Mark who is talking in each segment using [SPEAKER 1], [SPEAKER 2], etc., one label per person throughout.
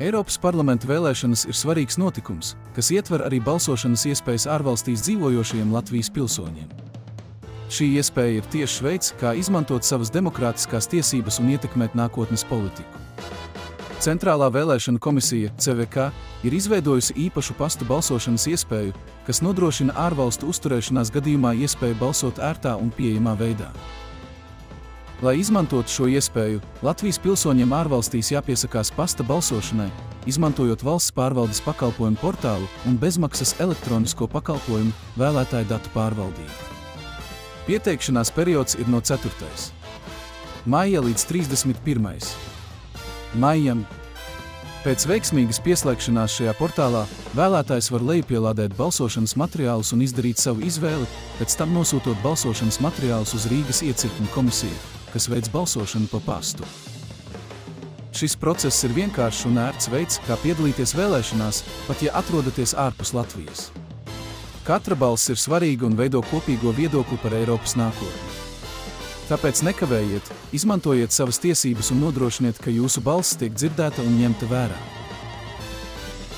[SPEAKER 1] Eiropas parlamenta vēlēšanas ir svarīgs notikums, kas ietver arī balsošanas iespējas ārvalstīs dzīvojošajiem Latvijas pilsoņiem. Šī iespēja ir tiešs veids, kā izmantot savas demokrātiskās tiesības un ietekmēt nākotnes politiku. Centrālā vēlēšana komisija, CVK, ir izveidojusi īpašu pastu balsošanas iespēju, kas nodrošina ārvalstu uzturēšanās gadījumā iespēju balsot ērtā un pieejamā veidā. Lai izmantotu šo iespēju, Latvijas pilsoņiem ārvalstīs jāpiesakās pasta balsošanai, izmantojot valsts pārvaldes pakalpojumu portālu un bezmaksas elektronisko pakalpojumu vēlētāju datu pārvaldību. Pieteikšanās periods ir no 4. maija līdz 31. maijam. Pēc veiksmīgas pieslēgšanās šajā portālā vēlētājs var lejupielādēt balsošanas materiālus un izdarīt savu izvēli, pēc tam nosūtot balsošanas materiālus uz Rīgas iecirkņu komisiju, kas veic balsošanu pa pastu. Šis process ir vienkāršs un ērts veids, kā piedalīties vēlēšanās, pat ja atrodaties ārpus Latvijas. Katra balss ir svarīga un veido kopīgo viedokli par Eiropas nākotni. Tāpēc nekavējiet, izmantojiet savas tiesības un nodrošiniet, ka jūsu balss tiek dzirdēta un ņemta vērā.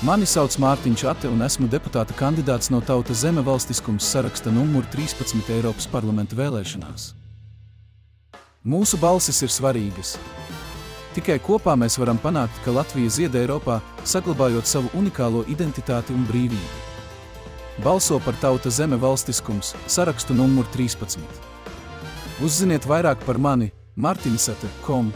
[SPEAKER 1] Mani sauc Mārtiņš Ate un esmu deputāta kandidāts no Tauta Zeme valstiskums saraksta numur 13 Eiropas parlamenta vēlēšanās. Mūsu balsis ir svarīgas. Tikai kopā mēs varam panākt, ka Latvija zied Eiropā, saglabājot savu unikālo identitāti un brīvību. Balso par Tauta Zeme valstiskums sarakstu numur 13. Uzziniet vairāk par mani martinsate.com.